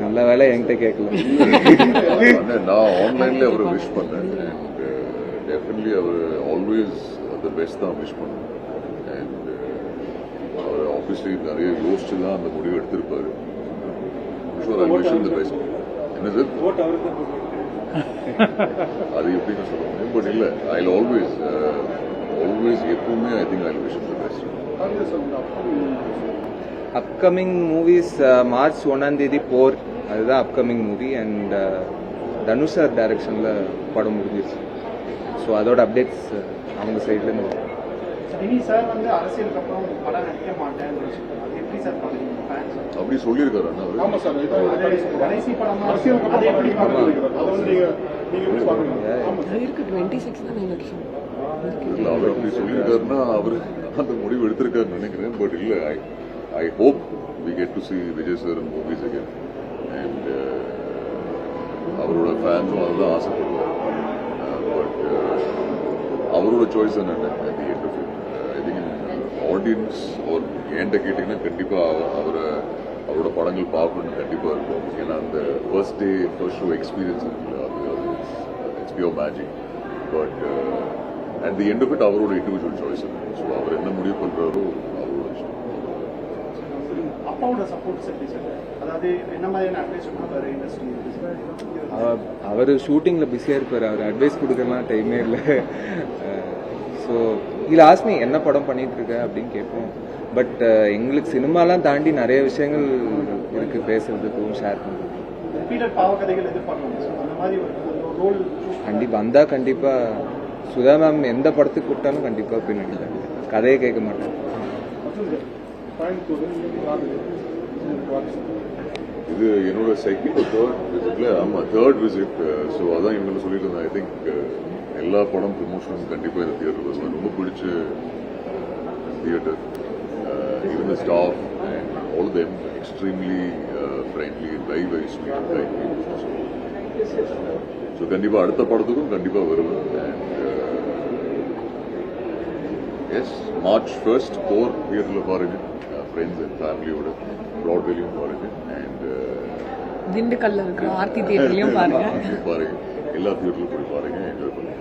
நல்ல வேலை என்கிட்ட கேட்கல. நான் ஆன்லைன்ல அவரை விஷ் பண்ணேன். டெஃபினெட்லி அவர் ஆல்வேஸ் த பெஸ்ட் தான் விஷ் பண்ணேன். அண்ட் அவர் ஆப்வியஸ்லி நிறைய யோசிச்சு தான் அந்த முடிவு எடுத்திருப்பாரு. என்ன சார் அது எப்படின்னு சொல்ல முடியும். பட் இல்லை, ஐ ஆல்வேஸ் எப்பவுமே I think I wish the best. Upcoming movies March 1ஆம் தேதி போர், அதுதான் upcoming movie. And Dhanush sir டைரக்ஷனில் படம் முடிஞ்சிருச்சு. ஸோ அதோட அப்டேட்ஸ் அவங்க சைட்லேருந்து வரும். அப்படி சொல்லியிருக்காரு அவர் அப்படி சொல்லியிருக்காருன்னா அவரு அந்த முடிவு எடுத்திருக்காருன்னு நினைக்கிறேன். பட் இல்லை, I hope we get to see Vijay sir in movies again. And அவரோட ஃபேன்ஸும் அதுதான் ஆசைப்படுவார். பட் அவரோட சாய்ஸ் தான் at the end of it. I think audience ஒரு ஏன்ட்ட கேட்டிங்கன்னா கண்டிப்பாக அவரோட படங்கள் பார்க்கணும்னு கண்டிப்பாக இருக்கும். ஏன்னா அந்த ஃபர்ஸ்ட் ஷோ எக்ஸ்பீரியன்ஸ் இருக்குல்ல, அது it's pure magic. But at the end of it அவரோட இண்டிவிஜுவல் சாய்ஸ் இருக்கும். ஸோ அவர் என்ன முடிவு பண்ணுறாரோ அவரோட விஷயம். அவர் ஷூட்டிங்கில் பிஸியாக இருப்பார். அவர் அட்வைஸ் கொடுக்கலாம் டைமே இல்லை. ஸோ இதில் ஆஸ்மி என்ன படம் பண்ணிட்டு இருக்க அப்படின்னு கேட்போம். பட் எங்களுக்கு சினிமாலாம் தாண்டி நிறைய விஷயங்கள் இருக்கு பேசுறதுக்கும் ஷேர் பண்ணுறது. கண்டிப்பாக வந்தால் கண்டிப்பாக சுதா மேம் எந்த படத்துக்கு கூப்பிட்டாலும் கண்டிப்பாக போய் நினைக்கிறேன். கதையை கேட்க மாட்டேன். இது என்னோட செகண்ட் தேர்ட் விசிட்ல, ஆமாம் தேர்ட் விசிட். ஸோ அதான் இவங்க சொல்லிட்டு இருந்தேன். ஐ திங்க் எல்லா படம் ப்ரமோஷனும் கண்டிப்பாக இந்த தியேட்டர் வரும். ரொம்ப பிடிச்ச theatre. Even the staff and all them extremely friendly, very sweet kind. So கண்டிப்பாக அடுத்த படத்துக்கும் கண்டிப்பாக வருவேன். அண்ட் எஸ், மார்ச் 1 4 தியேட்டரில் பாருங்க. ஃப்ரெண்ட்ஸ் அண்ட் ஃபேமிலியோட ப்ராட்வேலையும் பாருங்க. அண்ட் திண்டுக்கல்ல இருக்கிற ஆர்த்தி தியேட்டர்லையும் பாருங்க. எல்லா தியேட்டர்லையும் போய் பாருங்க, என்ஜாய் பண்ணுங்க.